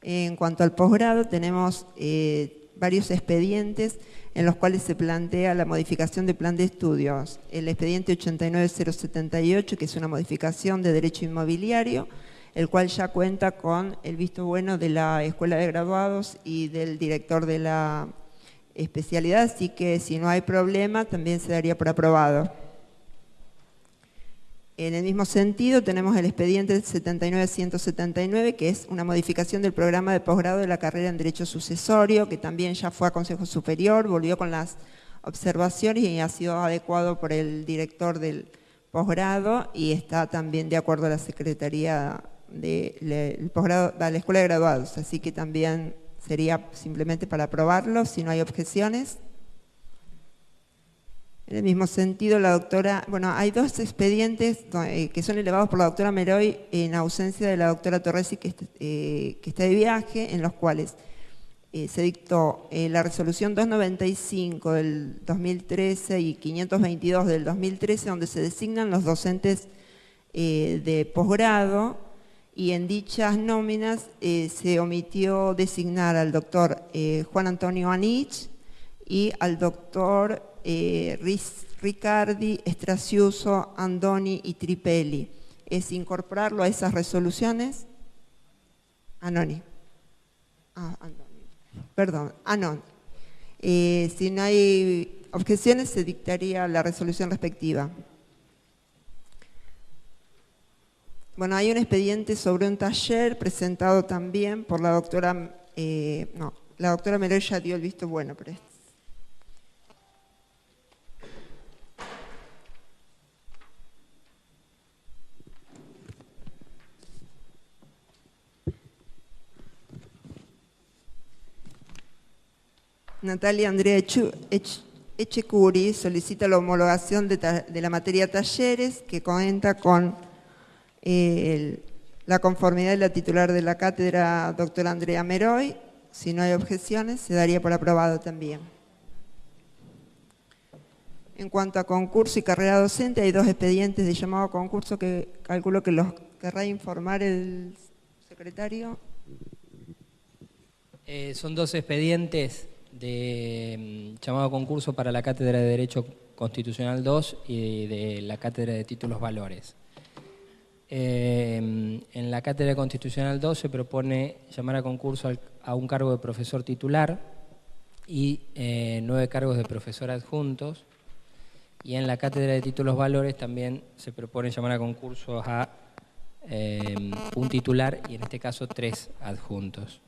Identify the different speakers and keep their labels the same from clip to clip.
Speaker 1: En cuanto al posgrado, tenemos varios expedientes en los cuales se plantea la modificación de plan de estudios. El expediente 89078, que es una modificación de derecho inmobiliario, el cual ya cuenta con el visto bueno de la Escuela de Graduados y del director de la especialidad, así que si no hay problema también se daría por aprobado. En el mismo sentido tenemos el expediente 79179, que es una modificación del programa de posgrado de la carrera en Derecho Sucesorio, que también ya fue a Consejo Superior, volvió con las observaciones y ha sido adecuado por el director del posgrado y está también de acuerdo a la Secretaría del posgrado, a la Escuela de Graduados, así que también sería simplemente para aprobarlo, si no hay objeciones. En el mismo sentido, la doctora, bueno, hay dos expedientes que son elevados por la doctora Meroy en ausencia de la doctora Torresi, que está de viaje, en los cuales se dictó la resolución 295 del 2013 y 522 del 2013, donde se designan los docentes de posgrado, y en dichas nóminas se omitió designar al doctor Juan Antonio Anich y al doctor Riccardi, Estraciuso, Andoni y Tripelli. Es incorporarlo a esas resoluciones. Andoni. Perdón, Anon. Si no hay objeciones, se dictaría la resolución respectiva. Bueno, hay un expediente sobre un taller presentado también por la doctora, la doctora Meroy ya dio el visto bueno, pero Natalia Andrea Echecuri solicita la homologación de la materia talleres, que cuenta con la conformidad de la titular de la cátedra, doctora Andrea Meroy. Si no hay objeciones, se daría por aprobado también. En cuanto a concurso y carrera docente, hay dos expedientes de llamado a concurso que calculo que los querrá informar el secretario.
Speaker 2: Son dos expedientes de llamado a concurso para la Cátedra de Derecho Constitucional 2 y de la Cátedra de Títulos Valores. En la Cátedra Constitucional 2 se propone llamar a concurso a un cargo de profesor titular y 9 cargos de profesor adjuntos. Y en la Cátedra de Títulos Valores también se propone llamar a concurso a un titular y en este caso 3 adjuntos.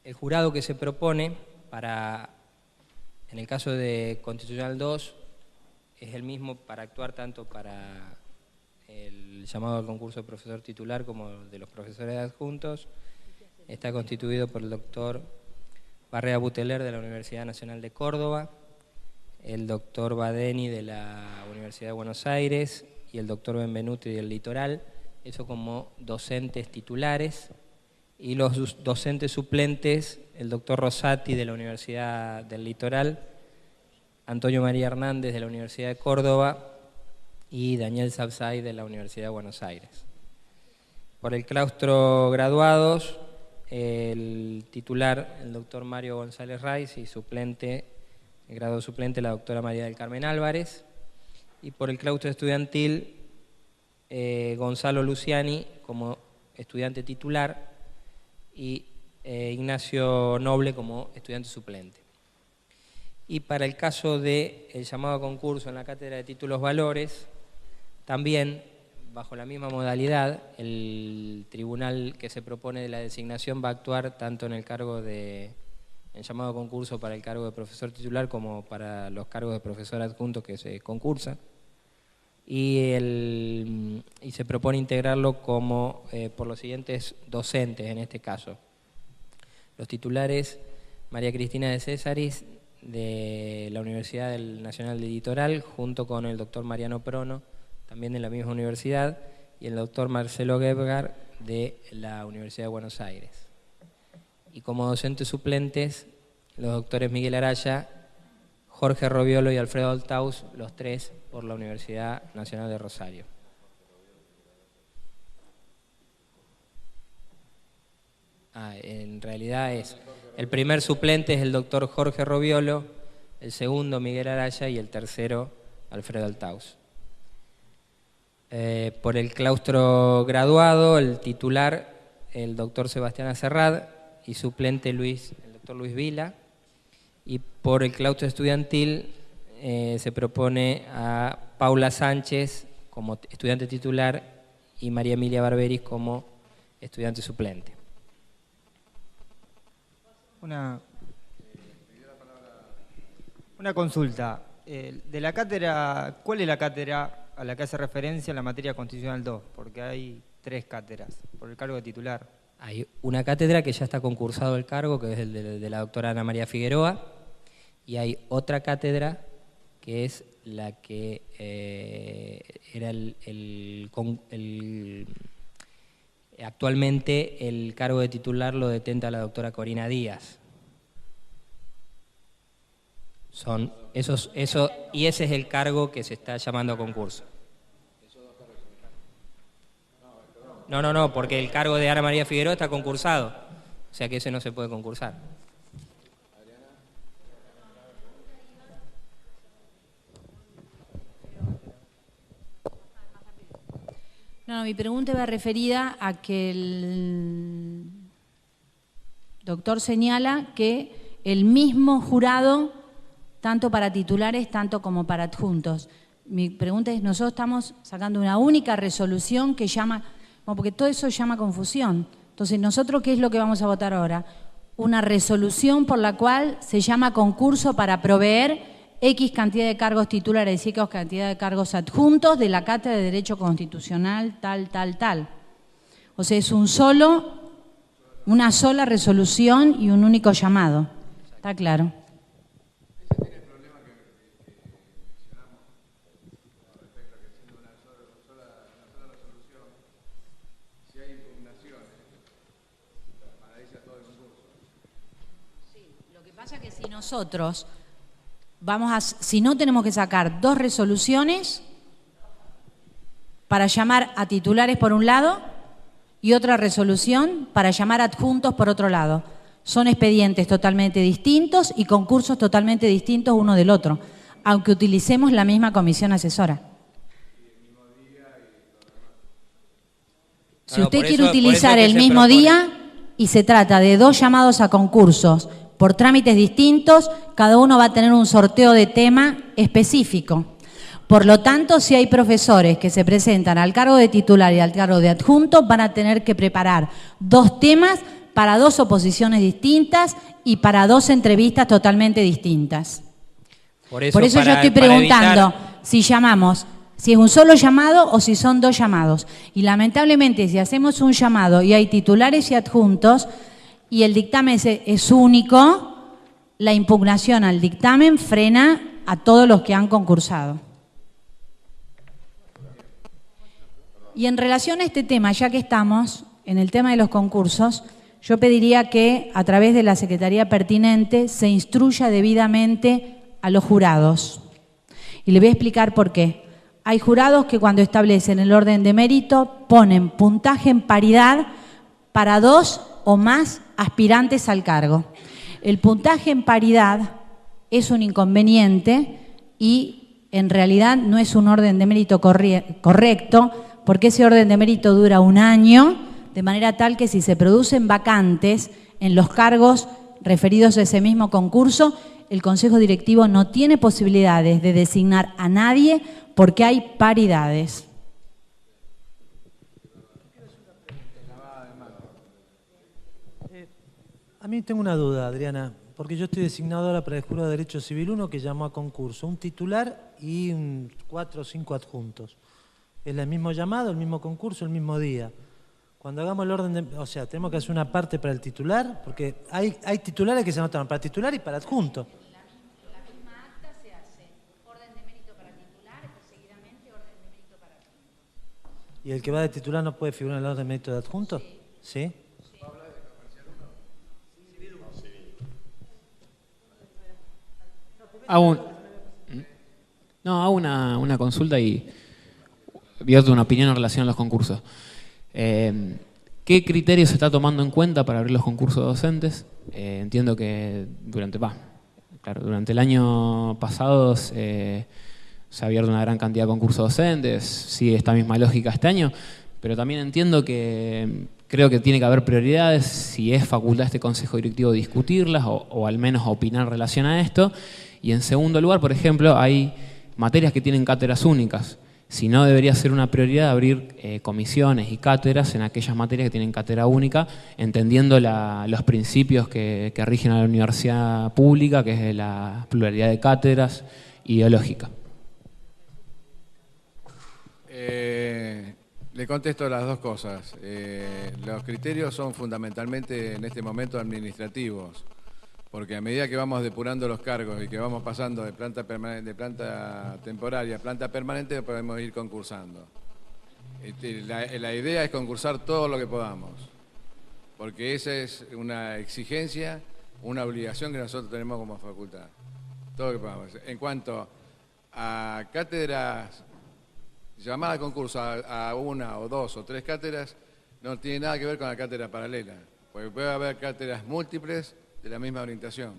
Speaker 2: El jurado que se propone en el caso de Constitucional 2 es el mismo para actuar tanto para el llamado al concurso de profesor titular como de los profesores adjuntos. Está constituido por el doctor Barrea Buteler de la Universidad Nacional de Córdoba, el doctor Badeni de la Universidad de Buenos Aires y el doctor Benvenuti del Litoral, eso como docentes titulares, y los docentes suplentes, el doctor Rosati de la Universidad del Litoral, Antonio María Hernández de la Universidad de Córdoba y Daniel Sabzai de la Universidad de Buenos Aires. Por el claustro graduados, el titular, el doctor Mario González Raiz, y suplente, el grado suplente, la doctora María del Carmen Álvarez. Y por el claustro estudiantil, Gonzalo Luciani como estudiante titular y Ignacio Noble como estudiante suplente. Y para el caso del llamado a concurso en la Cátedra de Títulos Valores, también, bajo la misma modalidad, el tribunal que se propone de la designación va a actuar tanto en el llamado a concurso para el cargo de profesor titular como para los cargos de profesor adjunto que se concursan. Y se propone integrarlo como por los siguientes docentes en este caso. Los titulares: María Cristina de Césaris de la Universidad Nacional del Litoral, junto con el doctor Mariano Prono, también de la misma universidad, y el doctor Marcelo Gebgar de la Universidad de Buenos Aires. Y como docentes suplentes, los doctores Miguel Araya, Jorge Robiolo y Alfredo Altaus, los 3 por la Universidad Nacional de Rosario. realidad es, el primer suplente es el doctor Jorge Roviolo, el segundo Miguel Araya y el tercero Alfredo Altaus. Por el claustro graduado, el titular, el doctor Sebastián Acerrad, y suplente el doctor Luis Vila. Y por el claustro estudiantil se propone a Paula Sánchez como estudiante titular y María Emilia Barberis como estudiante suplente.
Speaker 3: Una consulta. De la cátedra, ¿cuál es la cátedra a la que hace referencia la materia constitucional 2? Porque hay 3 cátedras por el cargo de titular.
Speaker 2: Hay una cátedra que ya está concursado el cargo, que es el de la doctora Ana María Figueroa, y hay otra cátedra que es la que era actualmente el cargo de titular lo detenta la doctora Corina Díaz. Y ese es el cargo que se está llamando a concurso. No, porque el cargo de Ana María Figueroa está concursado, o sea que ese no se puede concursar.
Speaker 4: No, mi pregunta va referida a que el doctor señala que el mismo jurado, tanto para titulares, tanto como para adjuntos. Mi pregunta es, nosotros estamos sacando una única resolución que llama, porque todo eso llama confusión. Entonces, ¿nosotros qué es lo que vamos a votar ahora? Una resolución por la cual se llama concurso para proveer X cantidad de cargos titulares y X cantidad de cargos adjuntos de la Cátedra de Derecho Constitucional tal. O sea, es una sola resolución y un único llamado. ¿Está claro?
Speaker 5: Ese tiene el problema que mencionamos respecto a que siendo una sola resolución, si hay impugnaciones, paraliza todo el concurso.
Speaker 4: Sí, lo que pasa es que si nosotros si no tenemos que sacar 2 resoluciones para llamar a titulares por un lado y otra resolución para llamar a adjuntos por otro lado. Son expedientes totalmente distintos y concursos totalmente distintos uno del otro, aunque utilicemos la misma comisión asesora. Si usted quiere utilizar el mismo día y se trata de 2 llamados a concursos por trámites distintos, cada uno va a tener un sorteo de tema específico. Por lo tanto, si hay profesores que se presentan al cargo de titular y al cargo de adjunto, van a tener que preparar 2 temas para 2 oposiciones distintas y para 2 entrevistas totalmente distintas. Por eso yo estoy preguntando si es un solo llamado o si son 2 llamados. Y lamentablemente, si hacemos un llamado y hay titulares y adjuntos, y el dictamen es único, la impugnación al dictamen frena a todos los que han concursado. Y en relación a este tema, ya que estamos en el tema de los concursos, yo pediría que a través de la Secretaría pertinente se instruya debidamente a los jurados. Y le voy a explicar por qué. Hay jurados que cuando establecen el orden de mérito ponen puntaje en paridad para 2 o más aspirantes al cargo. El puntaje en paridad es un inconveniente y en realidad no es un orden de mérito correcto, porque ese orden de mérito dura 1 año, de manera tal que si se producen vacantes en los cargos referidos a ese mismo concurso, el Consejo Directivo no tiene posibilidades de designar a nadie porque hay paridades.
Speaker 6: A mí tengo una duda, Adriana, porque yo estoy designado ahora para el Jurado de Derecho Civil 1 que llamó a concurso, un titular y 4 o 5 adjuntos. Es el mismo llamado, el mismo concurso, el mismo día. Cuando hagamos el orden o sea, tenemos que hacer una parte para el titular, porque hay titulares que se anotaron para titular y para adjunto.
Speaker 4: La misma acta se hace orden de mérito para titular y seguidamente orden de mérito para adjunto.
Speaker 6: ¿Y el que va de titular no puede figurar en el orden de mérito de adjunto? ¿Sí?
Speaker 7: Hago una consulta y vierto una opinión en relación a los concursos. ¿Qué criterios se está tomando en cuenta para abrir los concursos docentes? Entiendo que durante el año pasado se ha abierto una gran cantidad de concursos docentes, sigue esta misma lógica este año, pero también entiendo que creo que tiene que haber prioridades, si es facultad de este consejo directivo discutirlas o al menos opinar en relación a esto. Y en segundo lugar, por ejemplo, hay materias que tienen cátedras únicas. Si no, debería ser una prioridad abrir comisiones y cátedras en aquellas materias que tienen cátedra única, entendiendo los principios que rigen a la universidad pública, que es la pluralidad de cátedras ideológica.
Speaker 5: Le contesto las dos cosas. Los criterios son fundamentalmente en este momento administrativos, porque a medida que vamos depurando los cargos y que vamos pasando de planta temporaria a planta permanente, podemos ir concursando. La idea es concursar todo lo que podamos, porque esa es una exigencia, una obligación que nosotros tenemos como facultad. Todo lo que podamos. En cuanto a cátedras, llamada a concurso a una o dos o tres cátedras, no tiene nada que ver con la cátedra paralela, porque puede haber cátedras múltiples de la misma orientación.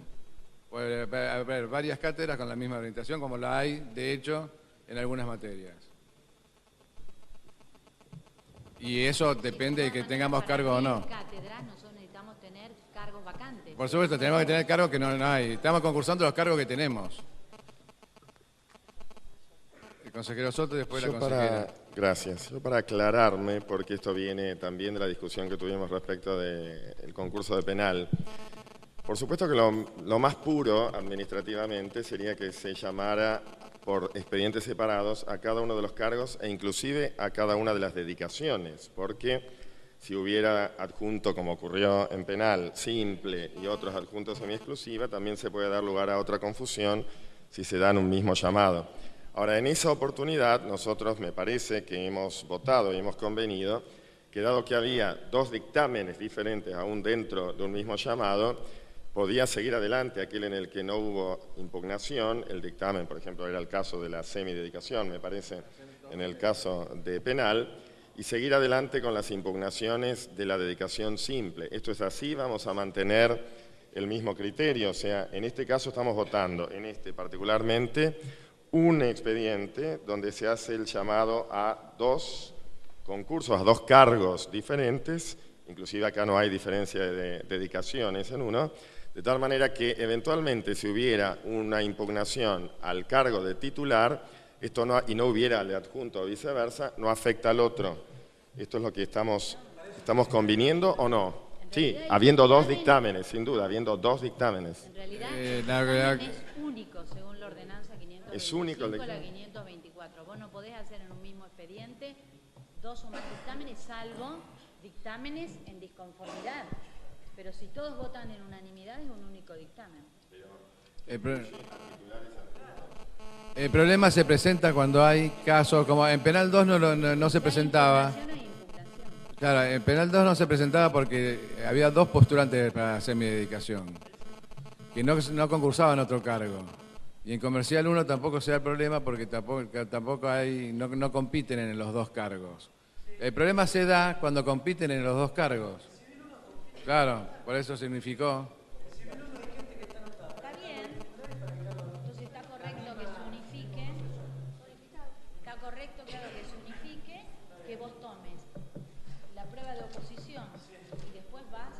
Speaker 5: Puede haber varias cátedras con la misma orientación, como la hay, de hecho, en algunas materias. Y eso depende de que tengamos cargo o no.
Speaker 4: Cátedras, nosotros necesitamos tener cargos vacantes.
Speaker 5: Por supuesto, tenemos que tener cargos que no hay. Estamos concursando los cargos que tenemos. El consejero Soto y después la consejera.
Speaker 8: Gracias. Yo para aclararme, porque esto viene también de la discusión que tuvimos respecto del concurso de penal. Por supuesto que lo más puro administrativamente sería que se llamara por expedientes separados a cada uno de los cargos e inclusive a cada una de las dedicaciones, porque si hubiera adjunto, como ocurrió en penal, simple y otros adjuntos semi-exclusiva, también se puede dar lugar a otra confusión si se dan un mismo llamado. Ahora, en esa oportunidad, nosotros me parece que hemos votado y hemos convenido que dado que había dos dictámenes diferentes aún dentro de un mismo llamado, podía seguir adelante aquel en el que no hubo impugnación, el dictamen, por ejemplo, era el caso de la semidedicación, me parece, en el caso de penal, y seguir adelante con las impugnaciones de la dedicación simple. Esto es así, vamos a mantener el mismo criterio, o sea, en este caso estamos votando, en este particularmente, un expediente donde se hace el llamado a dos concursos, a dos cargos diferentes, inclusive acá no hay diferencia de dedicaciones en uno, de tal manera que eventualmente si hubiera una impugnación al cargo de titular, esto no, y no hubiera el adjunto o viceversa, no afecta al otro. ¿Esto es lo que estamos conviniendo o no? Sí, habiendo dos dictámenes, sin duda, habiendo dos dictámenes.
Speaker 4: En realidad, es único, según la ordenanza 525,
Speaker 8: es único
Speaker 4: la 524. Vos no podés hacer en un mismo expediente dos o más dictámenes, salvo dictámenes en disconformidad. Pero si todos votan en unanimidad, es un único dictamen.
Speaker 5: El problema se presenta cuando hay casos, como en Penal 2 no se presentaba. Claro, en Penal 2 no se presentaba porque había dos postulantes para semidedicación, que no concursaban otro cargo. Y en Comercial 1 tampoco se da el problema porque tampoco hay, no compiten en los dos cargos. El problema se da cuando compiten en los dos cargos. Claro, por eso significó.
Speaker 4: Está bien, entonces está correcto que se unifique, está correcto, claro, que se unifique, que vos tomes la prueba de oposición y después vas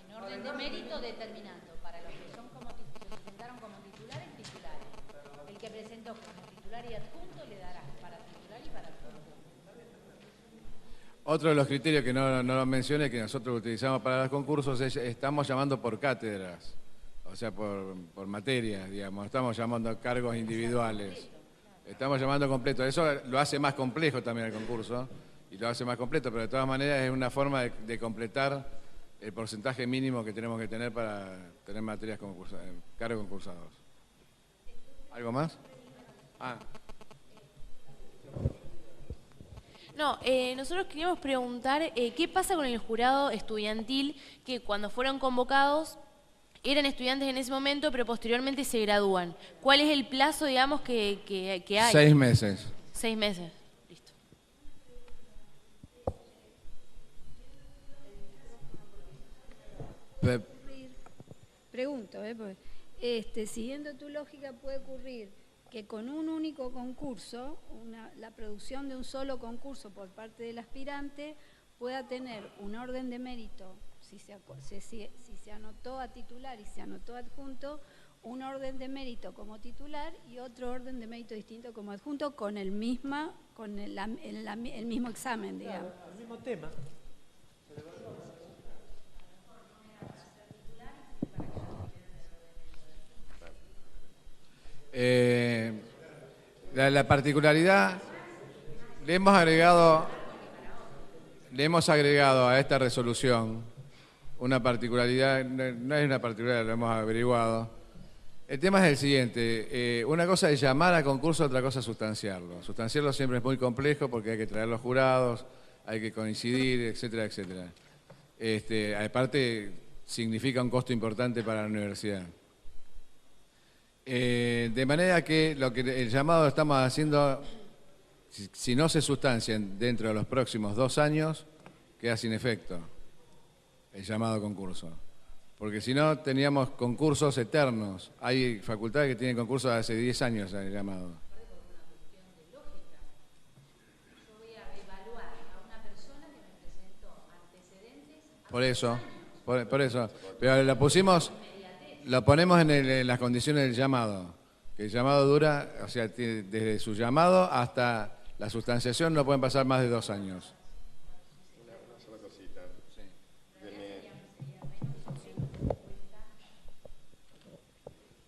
Speaker 4: en orden de mérito determinando para los que son se presentaron como titulares. El que presentó como titular y adjunto le darás para titular y para adjunto.
Speaker 5: Otro de los criterios que no lo mencioné, que nosotros utilizamos para los concursos, es estamos llamando por cátedras, o sea, por materias, digamos, estamos llamando a cargos individuales. Estamos llamando completo. Eso lo hace más complejo también el concurso, y lo hace más completo, pero de todas maneras es una forma de completar el porcentaje mínimo que tenemos que tener para tener materias cargos concursados. ¿Algo más?
Speaker 9: No, nosotros queríamos preguntar qué pasa con el jurado estudiantil que cuando fueron convocados eran estudiantes en ese momento, pero posteriormente se gradúan. ¿Cuál es el plazo, digamos, que hay?
Speaker 5: 6 meses.
Speaker 9: 6 meses, listo.
Speaker 10: Pregunto, porque, siguiendo tu lógica, puede ocurrir que con un único concurso, la producción de un solo concurso por parte del aspirante pueda tener un orden de mérito, si se anotó a titular y se anotó adjunto, un orden de mérito como titular y otro orden de mérito distinto como adjunto con el mismo examen, digamos.
Speaker 6: Claro, el mismo tema.
Speaker 5: La particularidad, le hemos agregado a esta resolución una particularidad, no es una particularidad, lo hemos averiguado. El tema es el siguiente, una cosa es llamar a concurso, otra cosa es sustanciarlo. Sustanciarlo siempre es muy complejo porque hay que traer los jurados, hay que coincidir, etcétera, etcétera. Aparte, significa un costo importante para la universidad. De manera que el llamado estamos haciendo, si no se sustancian dentro de los próximos 2 años, queda sin efecto el llamado concurso. Porque si no, teníamos concursos eternos. Hay facultades que tienen concursos de hace 10 años el llamado. Por eso. Pero lo ponemos en las condiciones del llamado. Que el llamado dura, o sea, desde su llamado hasta la sustanciación no pueden pasar más de 2 años.
Speaker 8: Una sola cosita. Sí.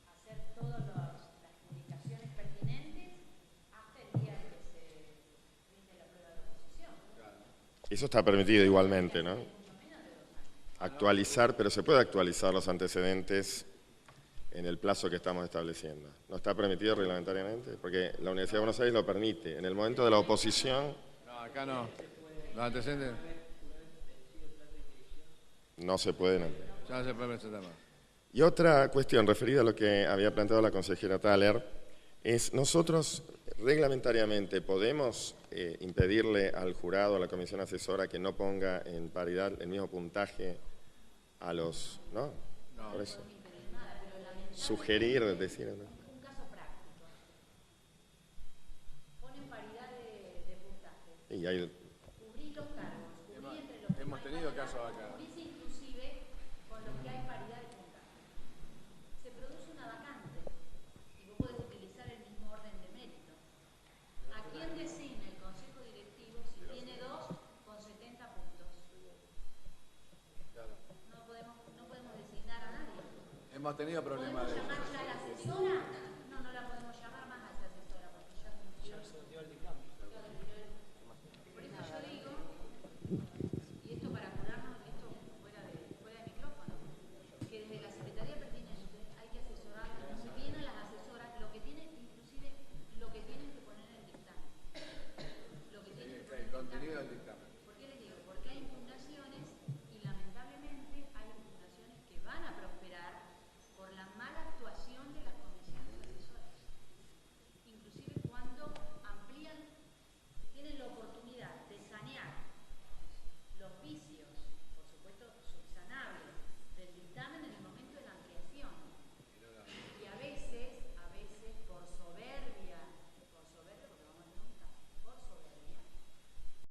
Speaker 4: Hacer todas las comunicaciones pertinentes hasta el día que se rinde la prueba de oposición.
Speaker 8: Eso está permitido igualmente, ¿no? Actualizar, pero se puede actualizar los antecedentes en el plazo que estamos estableciendo. ¿No está permitido reglamentariamente? Porque la Universidad de Buenos Aires lo permite. En el momento de la oposición...
Speaker 5: No, acá no. Los antecedentes...
Speaker 8: No se pueden...
Speaker 5: Ya no se puede presentar más.
Speaker 8: Y otra cuestión referida a lo que había planteado la consejera Thaler es nosotros reglamentariamente podemos impedirle al jurado, a la comisión asesora que no ponga en paridad el mismo puntaje a los... ¿No? No. Por eso. Sugerir, decir... ¿no?
Speaker 4: Un caso práctico. Ponen paridad de puntajes.
Speaker 8: Y hay...
Speaker 4: Cubrís los cargos, cubrís entre los que
Speaker 5: hemos tenido casos acá.
Speaker 4: Cubrís inclusive con los que hay paridad de puntajes. Se produce una vacante y vos podés utilizar el mismo orden de mérito. ¿A quién designa el consejo directivo si tiene 2 con 70 puntos? No podemos designar a nadie.
Speaker 5: Hemos tenido problemas de...
Speaker 4: ¿Podemos llamar ya a la asesora? No, no la podemos llamar más a esa asesora porque ya cumplió. Por eso yo digo, y esto para curarnos, esto fuera de micrófono, que desde la Secretaría Pertinente hay que asesorar muy bien a las asesoras lo que tienen, inclusive lo que tienen que poner en el dictamen.
Speaker 5: El contenido del dictamen.